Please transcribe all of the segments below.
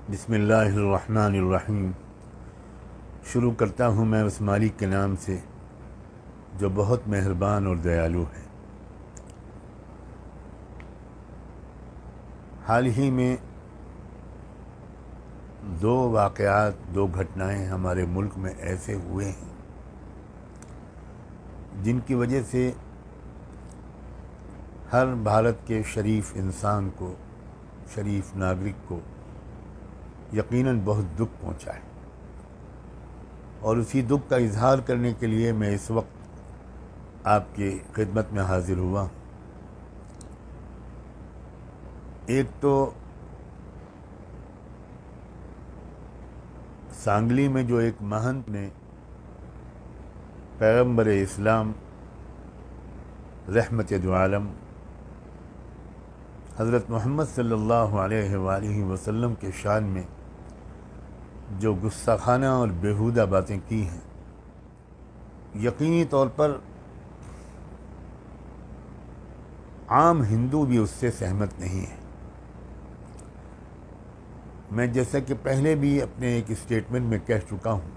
بسم اللہ الرحمن الرحیم۔ شروع کرتا ہوں میں اس مالک کے نام سے جو بہت مہربان اور دیالو ہے۔ حال ہی میں دو واقعات، دو گھٹنائیں ہمارے ملک میں ایسے ہوئے ہیں جن کی وجہ سے ہر بھارت کے شریف انسان کو، شریف ناگرک کو یقیناً بہت دکھ پہنچا ہے، اور اسی دکھ کا اظہار کرنے کے لیے میں اس وقت آپ کی خدمت میں حاضر ہوا۔ ایک تو سانگلی میں جو ایک مہنت نے پیغمبر اسلام رحمت دو عالم حضرت محمد صلی اللہ علیہ وآلہ وسلم کے شان میں جو گستاخانہ اور بیہودہ باتیں کی ہیں، یقینی طور پر عام ہندو بھی اس سے سہمت نہیں ہے۔ میں جیسا کہ پہلے بھی اپنے ایک اسٹیٹمنٹ میں کہہ چکا ہوں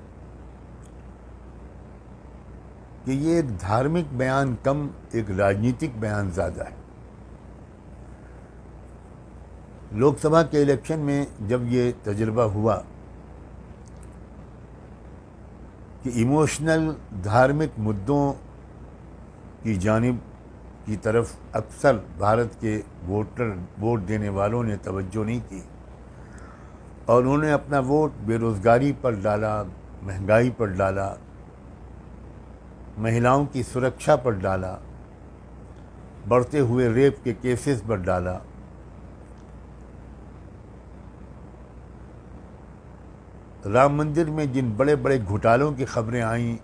کہ یہ ایک دھارمک بیان کم ایک راجنیتک بیان زیادہ ہے۔ لوک سبھا کے الیکشن میں جب یہ تجربہ ہوا کہ ایموشنل دھارمک مدعوں کی جانب کی طرف اکثر بھارت کے ووٹ دینے والوں نے توجہ نہیں کی، اور انہوں نے اپنا ووٹ بے روزگاری پر ڈالا، مہنگائی پر ڈالا، مہیلاؤں کی سرکشا پر ڈالا، بڑھتے ہوئے ریپ کے کیسز پر ڈالا، رام مندر میں جن بڑے بڑے گھوٹالوں کی خبریں آئیں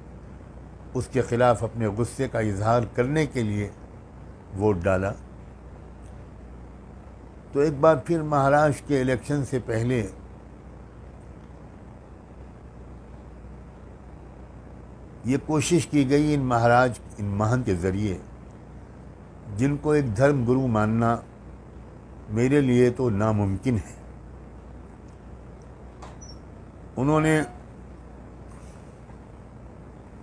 اس کے خلاف اپنے غصے کا اظہار کرنے کے لیے ووٹ ڈالا۔ تو ایک بار پھر مہاراشٹر کے الیکشن سے پہلے یہ کوشش کی گئی ان مہن کے ذریعے، جن کو ایک دھرم گرو ماننا میرے لیے تو ناممکن ہے، انہوں نے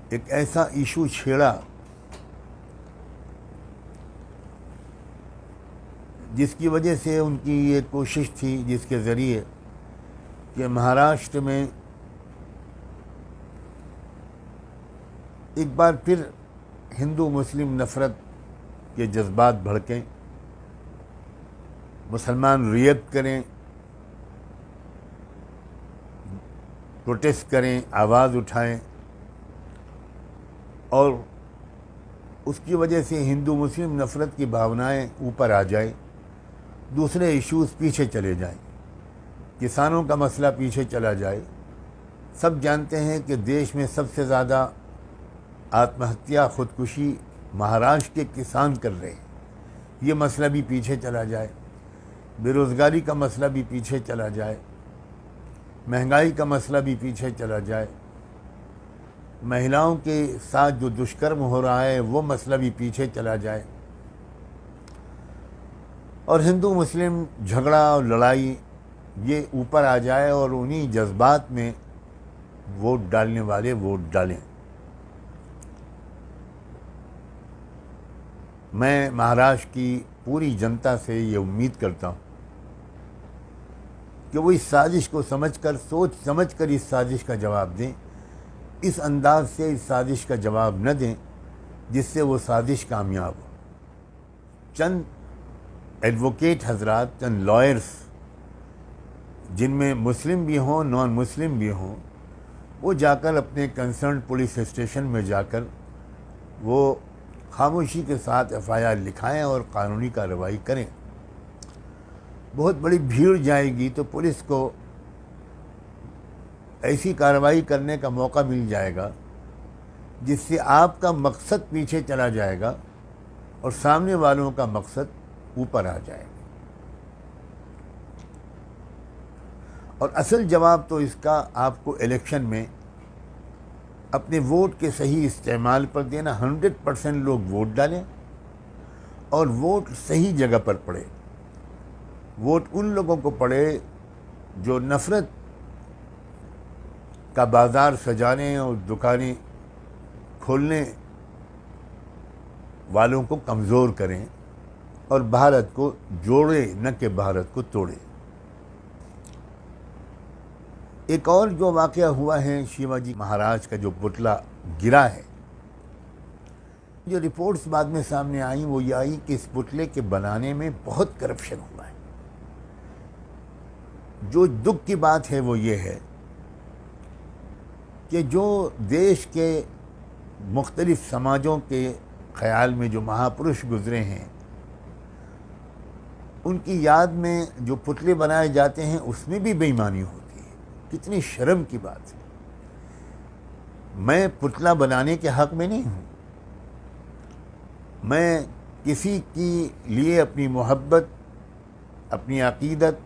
ایک ایسا ایشو چھیڑا جس کی وجہ سے ان کی یہ کوشش تھی، جس کے ذریعے کہ مہاراشٹر میں ایک بار پھر ہندو مسلم نفرت کے جذبات بھڑکیں، مسلمان ریئیکٹ کریں، پروٹیسٹ کریں، آواز اٹھائیں، اور اس کی وجہ سے ہندو مسلم نفرت کی بھاونائیں اوپر آ جائیں، دوسرے ایشوز پیچھے چلے جائیں، کسانوں کا مسئلہ پیچھے چلا جائے۔ سب جانتے ہیں کہ دیش میں سب سے زیادہ آتم ہتیا، خودکشی مہاراشٹر کے کسان کر رہے ہیں، یہ مسئلہ بھی پیچھے چلا جائے، بے روزگاری کا مسئلہ بھی پیچھے چلا جائے، مہنگائی کا مسئلہ بھی پیچھے چلا جائے، مہیلاؤں کے ساتھ جو دشکرم ہو رہا ہے وہ مسئلہ بھی پیچھے چلا جائے، اور ہندو مسلم جھگڑا اور لڑائی یہ اوپر آ جائے، اور انہی جذبات میں ووٹ ڈالنے والے ووٹ ڈالیں۔ میں مہاراشٹر کی پوری جنتا سے یہ امید کرتا ہوں کہ وہ اس سازش کو سمجھ کر، سوچ سمجھ کر اس سازش کا جواب دیں، اس انداز سے اس سازش کا جواب نہ دیں جس سے وہ سازش کامیاب ہو۔ چند ایڈوکیٹ حضرات، چند لائرز جن میں مسلم بھی ہوں، نان مسلم بھی ہوں، وہ جا کر اپنے کنسرن پولیس اسٹیشن میں جا کر وہ خاموشی کے ساتھ FIR لکھائیں اور قانونی کارروائی کریں۔ بہت بڑی بھیڑ جائے گی تو پولیس کو ایسی کارروائی کرنے کا موقع مل جائے گا جس سے آپ کا مقصد پیچھے چلا جائے گا اور سامنے والوں کا مقصد اوپر آ جائے گا۔ اور اصل جواب تو اس کا آپ کو الیکشن میں اپنے ووٹ کے صحیح استعمال پر دینا۔ 100% لوگ ووٹ ڈالیں اور ووٹ صحیح جگہ پر پڑے۔ ووٹ ان لوگوں کو پڑے جو نفرت کا بازار سجانے اور دکانیں کھولنے والوں کو کمزور کریں اور بھارت کو جوڑے، نہ کہ بھارت کو توڑے۔ ایک اور جو واقعہ ہوا ہے، شیواجی مہاراج کا جو پتلا گرا ہے، جو رپورٹس بعد میں سامنے آئیں وہ یہ آئی کہ اس پتلے کے بنانے میں بہت کرپشن ہوا ہے۔ جو دکھ کی بات ہے وہ یہ ہے کہ جو دیش کے مختلف سماجوں کے خیال میں جو مہاپرش گزرے ہیں، ان کی یاد میں جو پتلے بنائے جاتے ہیں اس میں بھی بے ایمانی ہوتی ہے۔ کتنی شرم کی بات ہے۔ میں پتلا بنانے کے حق میں نہیں ہوں۔ میں کسی کے لیے اپنی محبت، اپنی عقیدت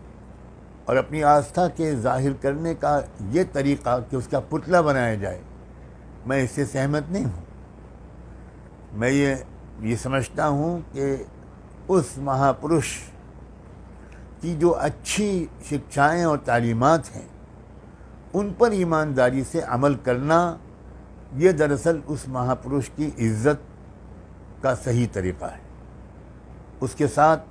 اور اپنی آستھا کے ظاہر کرنے کا یہ طریقہ کہ اس کا پتلا بنایا جائے، میں اس سے سہمت نہیں ہوں۔ میں یہ سمجھتا ہوں کہ اس مہاپرش کی جو اچھی شکشائیں اور تعلیمات ہیں ان پر ایمانداری سے عمل کرنا، یہ دراصل اس مہاپرش کی عزت کا صحیح طریقہ ہے۔ اس کے ساتھ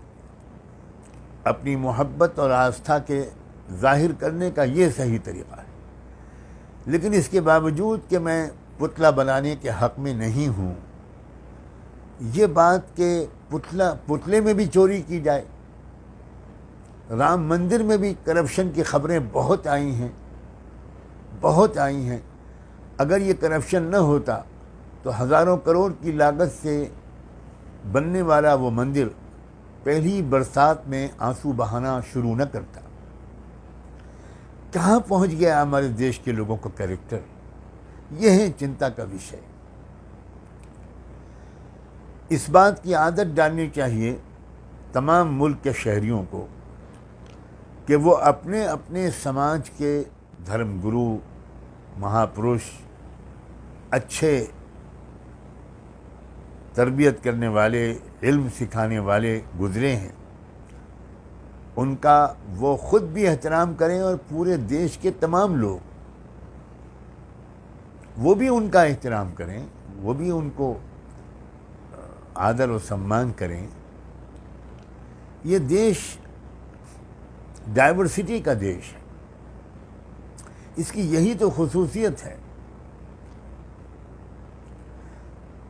اپنی محبت اور آستھا کے ظاہر کرنے کا یہ صحیح طریقہ ہے۔ لیکن اس کے باوجود کہ میں پتلا بنانے کے حق میں نہیں ہوں، یہ بات کہ پتلے میں بھی چوری کی جائے، رام مندر میں بھی کرپشن کی خبریں بہت آئی ہیں۔ اگر یہ کرپشن نہ ہوتا تو ہزاروں کروڑ کی لاگت سے بننے والا وہ مندر پہلی برسات میں آنسو بہانا شروع نہ کرتا۔ کہاں پہنچ گیا ہمارے دیش کے لوگوں کا کریکٹر؟ یہ ہے چنتا کا وشے۔ اس بات کی عادت ڈالنی چاہیے تمام ملک کے شہریوں کو کہ وہ اپنے اپنے سماج کے دھرم گرو، مہاپرش، اچھے تربیت کرنے والے، علم سکھانے والے گزرے ہیں، ان کا وہ خود بھی احترام کریں اور پورے دیش کے تمام لوگ وہ بھی ان کا احترام کریں، وہ بھی ان کو آدر و سمان کریں۔ یہ دیش ڈائیورسٹی کا دیش ہے، اس کی یہی تو خصوصیت ہے۔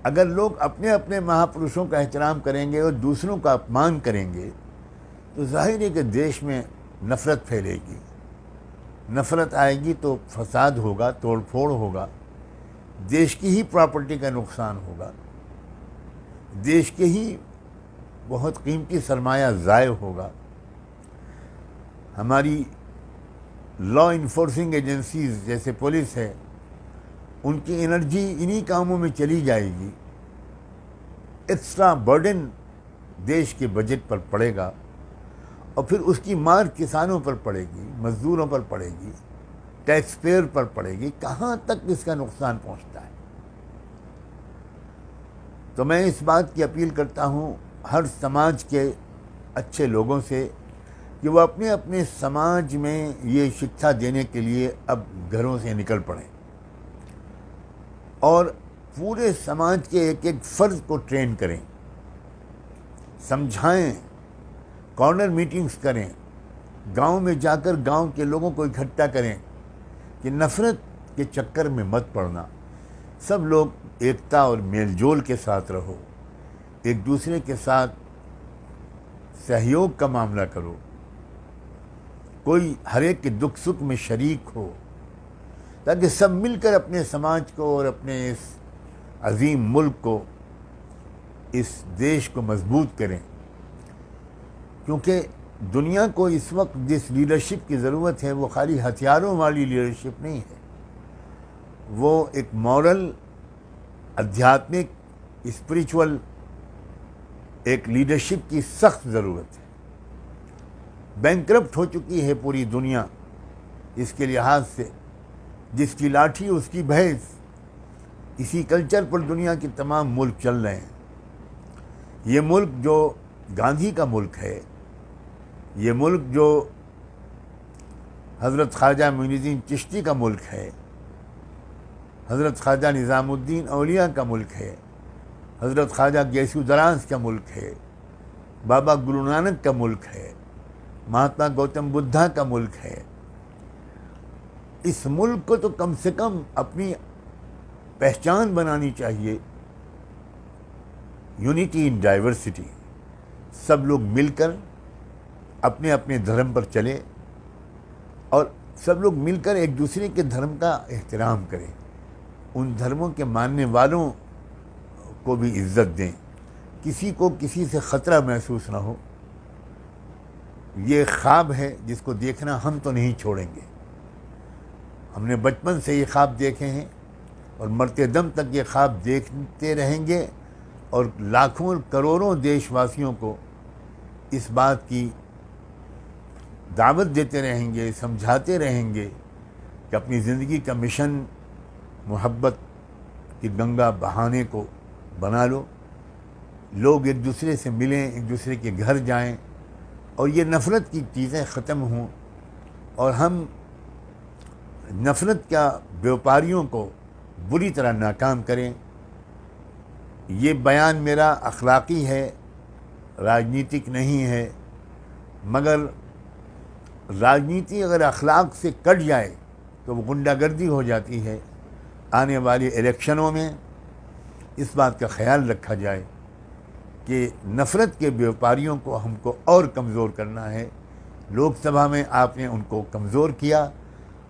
اگر لوگ اپنے اپنے مہاپرشوں کا احترام کریں گے اور دوسروں کا اپمان کریں گے تو ظاہر ہے کہ دیش میں نفرت پھیلے گی، نفرت آئے گی تو فساد ہوگا، توڑ پھوڑ ہوگا، دیش کی ہی پراپرٹی کا نقصان ہوگا، دیش کے ہی بہت قیمتی سرمایہ ضائع ہوگا۔ ہماری لا انفورسنگ ایجنسیز جیسے پولیس ہے، ان کی انرجی انہی کاموں میں چلی جائے گی، ایکسٹرا برڈن دیش کے بجٹ پر پڑے گا اور پھر اس کی مار کسانوں پر پڑے گی، مزدوروں پر پڑے گی، ٹیکس پیئر پر پڑے گی۔ کہاں تک اس کا نقصان پہنچتا ہے؟ تو میں اس بات کی اپیل کرتا ہوں ہر سماج کے اچھے لوگوں سے کہ وہ اپنے اپنے سماج میں یہ شکشا دینے کے لیے اب گھروں سے نکل پڑیں اور پورے سماج کے ایک ایک فرد کو ٹرین کریں، سمجھائیں، کارنر میٹنگز کریں، گاؤں میں جا کر گاؤں کے لوگوں کو اکٹھا کریں کہ نفرت کے چکر میں مت پڑنا، سب لوگ ایکتا اور میل جول کے ساتھ رہو، ایک دوسرے کے ساتھ سہیوگ کا معاملہ کرو، کوئی ہر ایک کے دکھ سکھ میں شریک ہو، تاکہ سب مل کر اپنے سماج کو اور اپنے اس عظیم ملک کو، اس دیش کو مضبوط کریں۔ کیونکہ دنیا کو اس وقت جس لیڈرشپ کی ضرورت ہے وہ خالی ہتھیاروں والی لیڈرشپ نہیں ہے، وہ ایک مورل، ادھیاتمک، اسپریچول ایک لیڈرشپ کی سخت ضرورت ہے۔ بینکرپٹ ہو چکی ہے پوری دنیا اس کے لحاظ سے، جس کی لاٹھی اس کی بھینس، اسی کلچر پر دنیا کے تمام ملک چل رہے ہیں۔ یہ ملک جو گاندھی کا ملک ہے، یہ ملک جو حضرت خواجہ معین الدین چشتی کا ملک ہے، حضرت خواجہ نظام الدین اولیاء کا ملک ہے، حضرت خواجہ گیسو دراز کا ملک ہے، بابا گرو نانک کا ملک ہے، مہاتما گوتم بدھا کا ملک ہے۔ اس ملک کو تو کم سے کم اپنی پہچان بنانی چاہیے، یونٹی ان ڈائیورسٹی، سب لوگ مل کر اپنے اپنے دھرم پر چلے اور سب لوگ مل کر ایک دوسرے کے دھرم کا احترام کریں، ان دھرموں کے ماننے والوں کو بھی عزت دیں، کسی کو کسی سے خطرہ محسوس نہ ہو۔ یہ خواب ہے جس کو دیکھنا ہم تو نہیں چھوڑیں گے، ہم نے بچپن سے یہ خواب دیکھے ہیں اور مرتے دم تک یہ خواب دیکھتے رہیں گے، اور لاکھوں کروڑوں دیش واسیوں کو اس بات کی دعوت دیتے رہیں گے، سمجھاتے رہیں گے کہ اپنی زندگی کا مشن محبت کی گنگا بہانے کو بنا لو، لوگ ایک دوسرے سے ملیں، ایک دوسرے کے گھر جائیں اور یہ نفرت کی چیزیں ختم ہوں، اور ہم نفرت کا بیوپاریوں کو بری طرح ناکام کریں۔ یہ بیان میرا اخلاقی ہے، راجنیتک نہیں ہے، مگر راجنیتی اگر اخلاق سے کٹ جائے تو وہ غنڈہ گردی ہو جاتی ہے۔ آنے والی الیکشنوں میں اس بات کا خیال رکھا جائے کہ نفرت کے بیوپاریوں کو ہم کو اور کمزور کرنا ہے۔ لوک سبھا میں آپ نے ان کو کمزور کیا،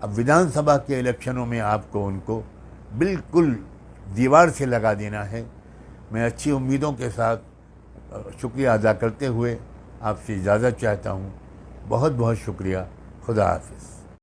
اب ویدھان سبھا کے الیکشنوں میں آپ کو ان کو بالکل دیوار سے لگا دینا ہے۔ میں اچھی امیدوں کے ساتھ شکریہ ادا کرتے ہوئے آپ سے اجازت چاہتا ہوں۔ بہت بہت شکریہ، خدا حافظ۔